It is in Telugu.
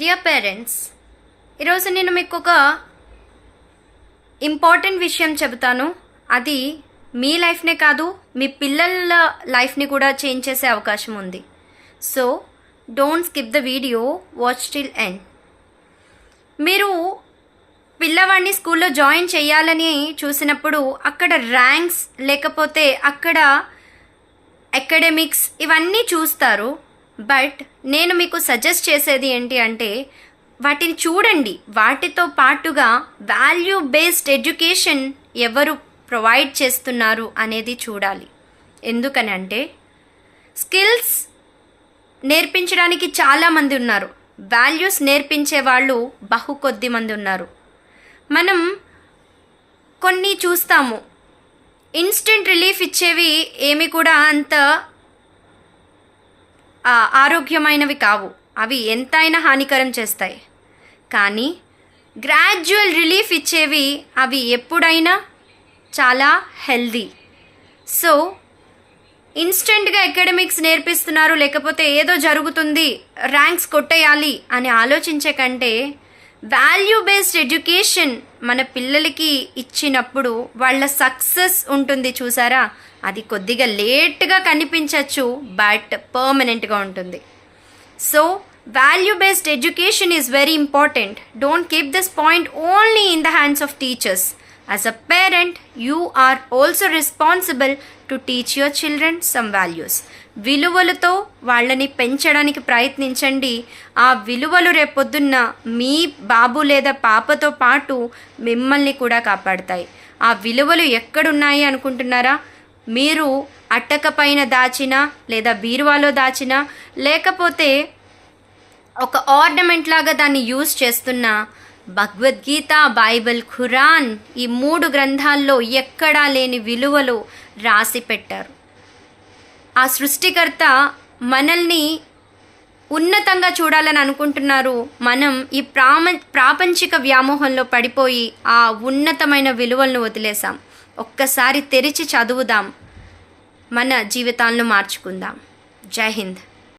డియర్ పేరెంట్స్, ఈరోజు నేను మీకు ఒక ఇంపార్టెంట్ విషయం చెబుతాను. అది మీ లైఫ్నే కాదు, మీ పిల్లల లైఫ్ని కూడా చేంజ్ చేసే అవకాశం ఉంది. So don't skip the video, watch till end. మీరు పిల్లవాడిని స్కూల్లో జాయిన్ చేయాలని చూసినప్పుడు అక్కడ ర్యాంక్స్ లేకపోతే అక్కడ అకాడమిక్స్ ఇవన్నీ చూస్తారు. బట్ నేను మీకు సజెస్ట్ చేసేది ఏంటి అంటే వాటిని చూడండి, వాటితో పాటుగా వాల్యూ బేస్డ్ ఎడ్యుకేషన్ ఎవరు ప్రొవైడ్ చేస్తున్నారు అనేది చూడాలి. ఎందుకనంటే స్కిల్స్ నేర్పించడానికి చాలామంది ఉన్నారు, వాల్యూస్ నేర్పించే వాళ్ళు బహు కొద్ది మంది ఉన్నారు. మనం కొన్ని చూస్తాము, ఇన్స్టెంట్ రిలీఫ్ ఇచ్చేవి ఏమి కూడా అంత ఆరోగ్యమైనవి కావు, అవి ఎంతైనా హానికరం చేస్తాయి. కానీ గ్రాడ్యువల్ రిలీఫ్ ఇచ్చేవి అవి ఎప్పుడైనా చాలా హెల్దీ. సో ఇన్స్టెంట్గా అకాడమిక్స్ నేర్పిస్తున్నారు, లేకపోతే ఏదో జరుగుతుంది ర్యాంక్స్ కొట్టేయాలి అని ఆలోచించే కంటే వాల్యూ బేస్డ్ ఎడ్యుకేషన్ మన పిల్లలకి ఇచ్చినప్పుడు వాళ్ళ సక్సెస్ ఉంటుంది చూసారా, అది కొద్దిగా లేట్గా కనిపించవచ్చు బట్ పర్మనెంట్గా ఉంటుంది. So value based education is very important. Don't keep this point only in the hands of teachers. As a parent, you are also responsible to teach your children some values. విలువలతో వాళ్ళని పెంచడానికి ప్రయత్నించండి. ఆ విలువలు రేపొద్దున్న మీ బాబు లేదా పాపతో పాటు మిమ్మల్ని కూడా కాపాడతాయి. ఆ విలువలు ఎక్కడున్నాయి అనుకుంటున్నారా? మీరు అట్టక పైన దాచినా, లేదా బీరువాలో దాచినా, లేకపోతే ఒక ఆర్నమెంట్ లాగా దాన్ని యూజ్ చేస్తున్నా, భగవద్గీత, బైబిల్, ఖురాన్ ఈ 3 గ్రంథాల్లో ఎక్కడా లేని విలువలు రాసి పెట్టారు. ఆ సృష్టికర్త మనల్ని ఉన్నతంగా చూడాలని అనుకుంటున్నారు. మనం ఈ ప్రాపంచిక వ్యామోహంలో పడిపోయి ఆ ఉన్నతమైన విలువలను వదిలేసాం. ఒక్కసారి తెరిచి చదువుదాం, మన జీవితాలను మార్చుకుందాం. జై హింద్.